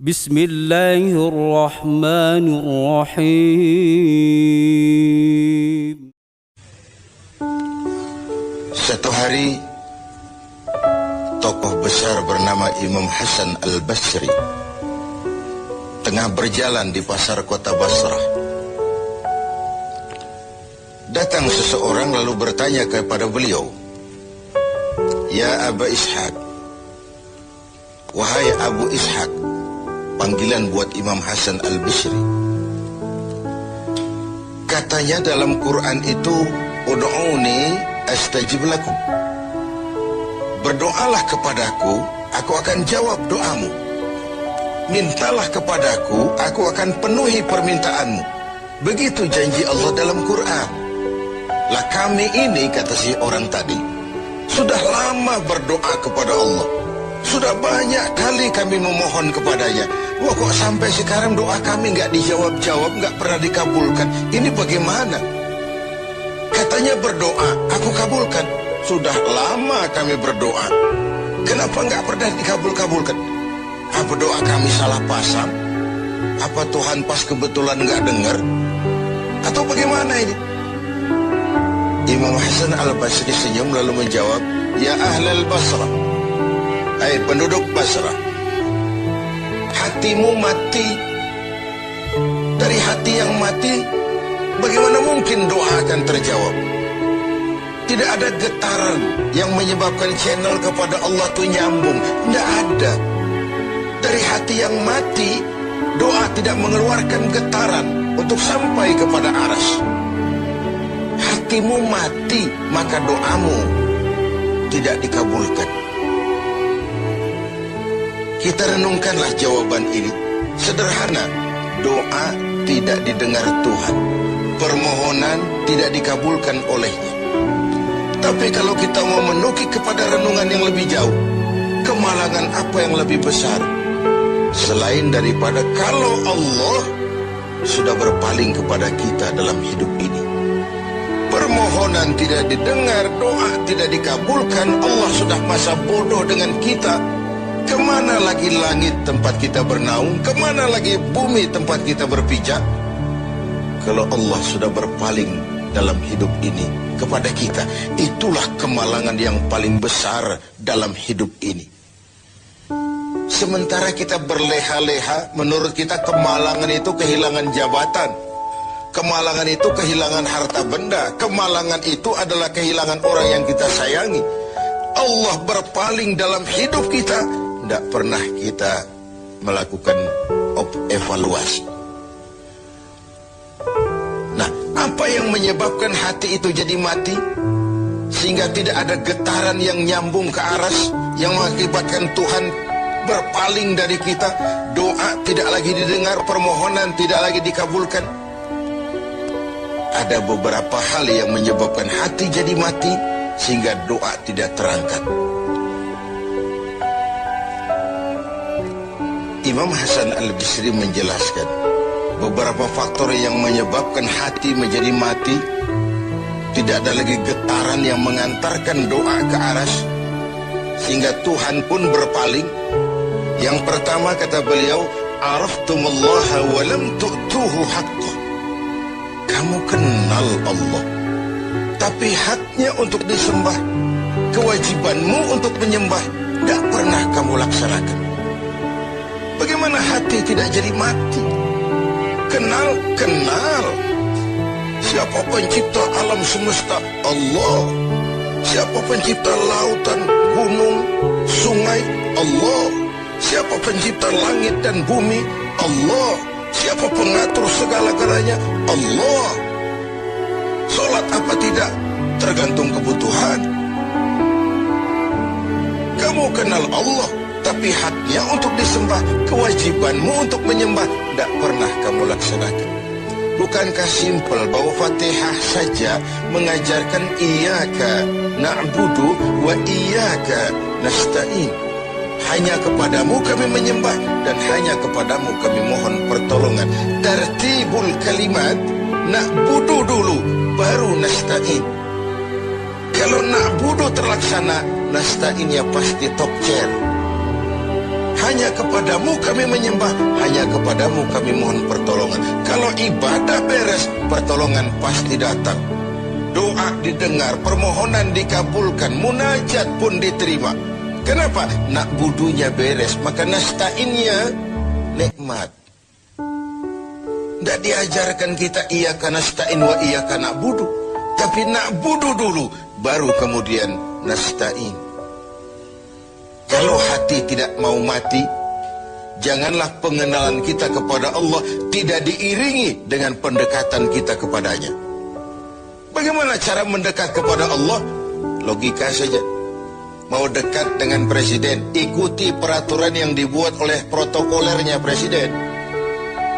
Bismillahirrahmanirrahim. Satu hari, tokoh besar bernama Imam Hasan Al-Basri tengah berjalan di pasar kota Basrah. Datang seseorang lalu bertanya kepada beliau, "Ya Aba Ishaq," wahai Abu Ishaq, panggilan buat Imam Hasan Al-Basri. Katanya dalam Quran itu, "Ud'uni astajib lakum." Berdoalah kepadaku, aku akan jawab doamu. Mintalah kepadaku, aku akan penuhi permintaanmu. Begitu janji Allah dalam Quran. Lah kami ini, kata si orang tadi, sudah lama berdoa kepada Allah. Sudah banyak kali kami memohon kepadanya. Wah, kok sampai sekarang doa kami nggak dijawab-jawab, nggak pernah dikabulkan. Ini bagaimana? Katanya berdoa, aku kabulkan. Sudah lama kami berdoa. Kenapa nggak pernah dikabul-kabulkan? Apa doa kami salah pasang? Apa Tuhan pas kebetulan nggak dengar? Atau bagaimana ini? Imam Hasan Al-Basri senyum lalu menjawab, "Ya ahlal Basrah, hai penduduk Basrah, hatimu mati. Dari hati yang mati, bagaimana mungkin doa akan terjawab? Tidak ada getaran yang menyebabkan channel kepada Allah itu nyambung. Tidak ada. Dari hati yang mati, doa tidak mengeluarkan getaran untuk sampai kepada aras. Hatimu mati, maka doamu tidak dikabulkan." Kita renungkanlah jawaban ini. Sederhana, doa tidak didengar Tuhan. Permohonan tidak dikabulkan olehnya. Tapi kalau kita mau menukik kepada renungan yang lebih jauh, kemalangan apa yang lebih besar selain daripada kalau Allah sudah berpaling kepada kita dalam hidup ini? Permohonan tidak didengar, doa tidak dikabulkan, Allah sudah masa bodoh dengan kita. Kemana lagi langit tempat kita bernaung? Kemana lagi bumi tempat kita berpijak? Kalau Allah sudah berpaling dalam hidup ini kepada kita, itulah kemalangan yang paling besar dalam hidup ini. Sementara kita berleha-leha, menurut kita kemalangan itu kehilangan jabatan, kemalangan itu kehilangan harta benda, kemalangan itu adalah kehilangan orang yang kita sayangi. Allah berpaling dalam hidup kita, tidak pernah kita melakukan evaluasi. Nah, apa yang menyebabkan hati itu jadi mati? Sehingga tidak ada getaran yang nyambung ke aras, yang mengakibatkan Tuhan berpaling dari kita. Doa tidak lagi didengar, permohonan tidak lagi dikabulkan. Ada beberapa hal yang menyebabkan hati jadi mati, sehingga doa tidak terangkat. Imam Hasan Al-Basri menjelaskan beberapa faktor yang menyebabkan hati menjadi mati. Tidak ada lagi getaran yang mengantarkan doa ke aras, sehingga Tuhan pun berpaling. Yang pertama, kata beliau, "Araftumallaha wa lam tu'tuhu haqqah." Kamu kenal Allah, tapi haknya untuk disembah, kewajibanmu untuk menyembah, tidak pernah kamu laksanakan. Bagaimana hati tidak jadi mati? Kenal. Siapa pencipta alam semesta? Allah. Siapa pencipta lautan, gunung, sungai? Allah. Siapa pencipta langit dan bumi? Allah. Siapa pengatur segala-galanya? Allah. Sholat apa tidak? Tergantung kebutuhan. Kamu kenal Allah, tapi haknya untuk disembah, kewajibanmu untuk menyembah, tidak pernah kamu laksanakan. Bukankah simpel bahwa Fatihah saja mengajarkan iyyaka na'budu wa iyyaka nasta'in? Hanya kepadamu kami menyembah dan hanya kepadamu kami mohon pertolongan. Tertibul kalimat, na'budu dulu baru nasta'in. Kalau na'budu terlaksana, nasta'in ya pasti top chair. Hanya kepadamu kami menyembah, hanya kepadamu kami mohon pertolongan. Kalau ibadah beres, pertolongan pasti datang. Doa didengar, permohonan dikabulkan, munajat pun diterima. Kenapa? Nak budunya beres, maka nasta'innya nikmat. Tidak diajarkan kita iyaka nasta'in wa iyaka na'budu, tapi na'budu dulu, baru kemudian nasta'in. Kalau hati tidak mau mati, janganlah pengenalan kita kepada Allah tidak diiringi dengan pendekatan kita kepadanya. Bagaimana cara mendekat kepada Allah? Logika saja. Mau dekat dengan presiden, ikuti peraturan yang dibuat oleh protokolernya presiden.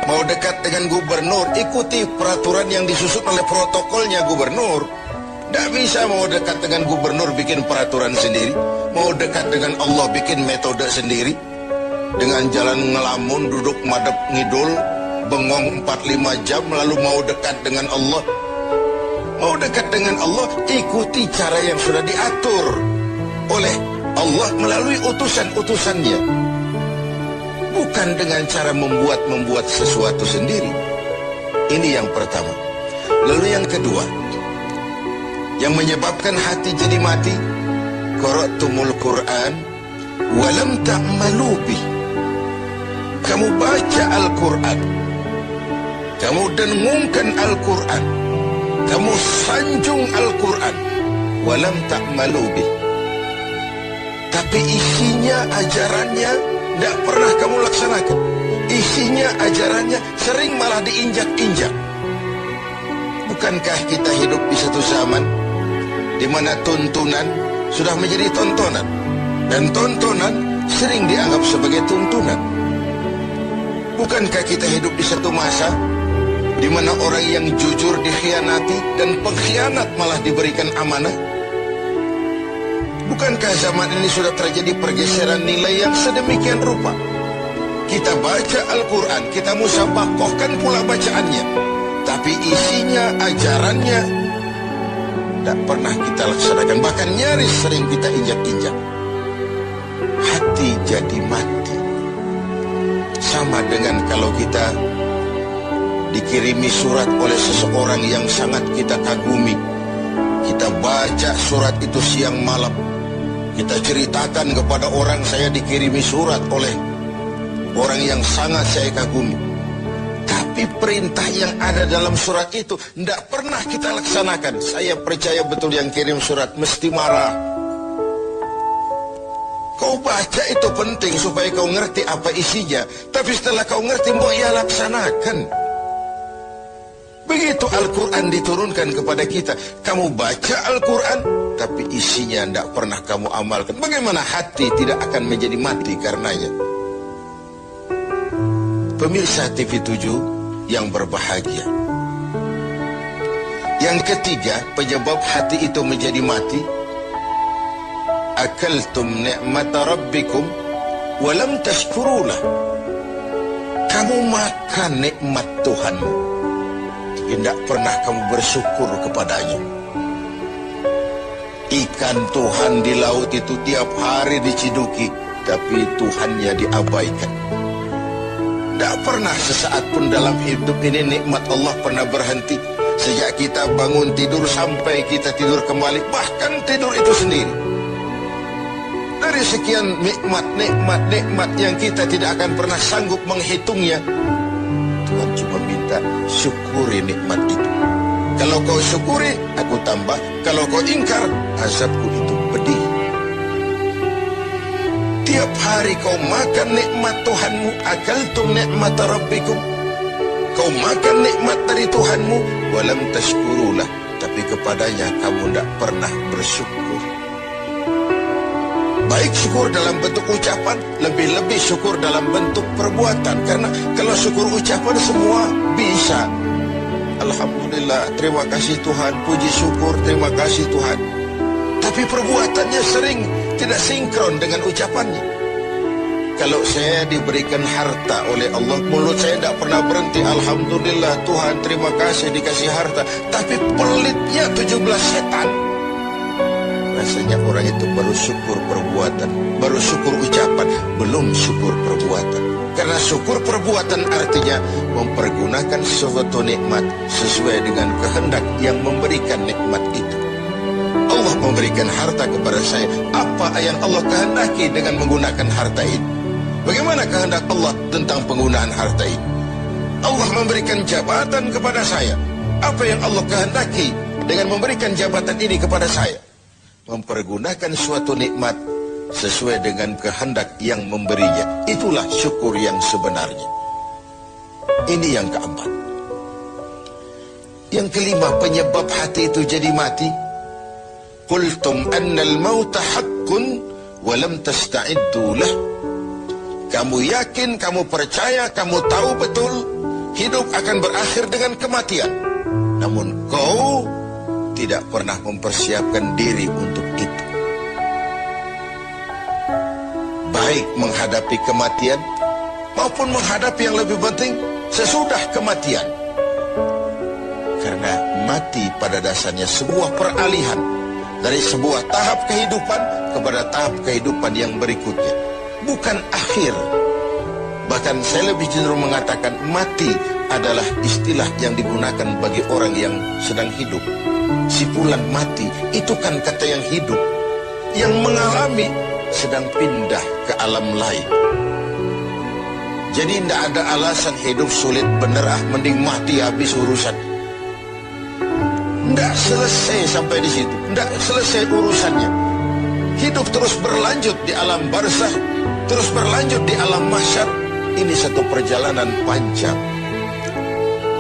Mau dekat dengan gubernur, ikuti peraturan yang disusun oleh protokolnya gubernur. Tidak bisa mau dekat dengan gubernur bikin peraturan sendiri. Mau dekat dengan Allah bikin metode sendiri. Dengan jalan ngelamun, duduk madep ngidul, bengong 4-5 jam lalu mau dekat dengan Allah. Mau dekat dengan Allah, ikuti cara yang sudah diatur oleh Allah melalui utusan-utusannya. Bukan dengan cara membuat sesuatu sendiri. Ini yang pertama. Lalu yang kedua, yang menyebabkan hati jadi mati, qara'tumul Qur'an walam ta'malu bih. Kamu baca Al-Quran, kamu dengungkan Al-Quran, kamu sanjung Al-Quran, walam ta'malu bih, tapi isinya, ajarannya tidak pernah kamu laksanakan. Isinya, ajarannya sering malah diinjak-injak. Bukankah kita hidup di satu zaman di mana tuntunan sudah menjadi tontonan, dan tontonan sering dianggap sebagai tuntunan? Bukankah kita hidup di satu masa di mana orang yang jujur dikhianati dan pengkhianat malah diberikan amanah? Bukankah zaman ini sudah terjadi pergeseran nilai yang sedemikian rupa? Kita baca Al-Quran, kita musabakohkan pula bacaannya, tapi isinya, ajarannya tidak pernah kita laksanakan. Bahkan nyaris sering kita injak-injak. Hati jadi mati. Sama dengan kalau kita dikirimi surat oleh seseorang yang sangat kita kagumi. Kita baca surat itu siang malam. Kita ceritakan kepada orang, saya dikirimi surat oleh orang yang sangat saya kagumi. Tapi perintah yang ada dalam surat itu tidak pernah kita laksanakan. Saya percaya betul yang kirim surat mesti marah. Kau baca itu penting supaya kau ngerti apa isinya, tapi setelah kau ngerti, mau ya laksanakan. Begitu Al-Quran diturunkan kepada kita, kamu baca Al-Quran, tapi isinya tidak pernah kamu amalkan. Bagaimana hati tidak akan menjadi mati karenanya? Pemirsa TV 7 yang berbahagia, yang ketiga penyebab hati itu menjadi mati, akaltum ni'mata rabbikum walam tashkurulah. Kamu makan nikmat Tuhanmu, tidak pernah kamu bersyukur kepadanya. Ikan Tuhan di laut itu tiap hari diciduki, tapi Tuhannya diabaikan. Tidak pernah sesaat pun dalam hidup ini nikmat Allah pernah berhenti. Sejak kita bangun tidur sampai kita tidur kembali, bahkan tidur itu sendiri. Dari sekian nikmat yang kita tidak akan pernah sanggup menghitungnya, Tuhan cuma minta syukuri nikmat itu. Kalau kau syukuri, aku tambah. Kalau kau ingkar, azabku itu pedih. Tiap hari kau makan nikmat Tuhanmu, akaltum ni'mata rabbikum. Kau makan nikmat dari Tuhanmu, walam tashkurulah, tapi kepadanya kamu tidak pernah bersyukur. Baik syukur dalam bentuk ucapan, lebih-lebih syukur dalam bentuk perbuatan. Karena kalau syukur ucapan semua bisa. Alhamdulillah, terima kasih Tuhan, puji syukur, terima kasih Tuhan. Tapi perbuatannya sering tidak sinkron dengan ucapannya. Kalau saya diberikan harta oleh Allah, mulut saya tidak pernah berhenti. Alhamdulillah Tuhan, terima kasih dikasih harta. Tapi pelitnya 17 setan. Rasanya orang itu baru syukur perbuatan, baru syukur ucapan, belum syukur perbuatan. Karena syukur perbuatan artinya mempergunakan suatu nikmat sesuai dengan kehendak yang memberikan nikmat itu. Allah memberikan harta kepada saya. Apa yang Allah kehendaki dengan menggunakan harta itu? Bagaimana kehendak Allah tentang penggunaan harta itu? Allah memberikan jabatan kepada saya. Apa yang Allah kehendaki dengan memberikan jabatan ini kepada saya? Mempergunakan suatu nikmat sesuai dengan kehendak yang memberinya. Itulah syukur yang sebenarnya. Ini yang keempat. Yang kelima, penyebab hati itu jadi mati. Qultum annal mauta haqqun wa lam tasta'iddu lah. Kamu yakin, kamu percaya, kamu tahu betul hidup akan berakhir dengan kematian. Namun kau tidak pernah mempersiapkan diri untuk itu. Baik menghadapi kematian maupun menghadapi yang lebih penting sesudah kematian. Karena mati pada dasarnya sebuah peralihan dari sebuah tahap kehidupan kepada tahap kehidupan yang berikutnya. Bukan akhir. Bahkan saya lebih cenderung mengatakan mati adalah istilah yang digunakan bagi orang yang sedang hidup. Sipulan mati itu kan kata yang hidup. Yang mengalami sedang pindah ke alam lain. Jadi tidak ada alasan hidup sulit bener, mending mati habis urusan. Tidak selesai sampai di situ. Tidak selesai urusannya. Hidup terus berlanjut di alam barzakh, terus berlanjut di alam mahsyar. Ini satu perjalanan panjang.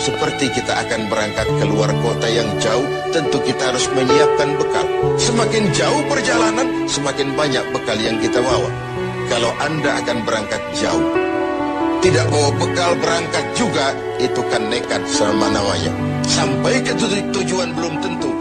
Seperti kita akan berangkat keluar kota yang jauh, tentu kita harus menyiapkan bekal. Semakin jauh perjalanan, semakin banyak bekal yang kita bawa. Kalau Anda akan berangkat jauh, tidak bawa bekal berangkat juga, itu kan nekat sama namanya. Sampai ke tujuan belum tentu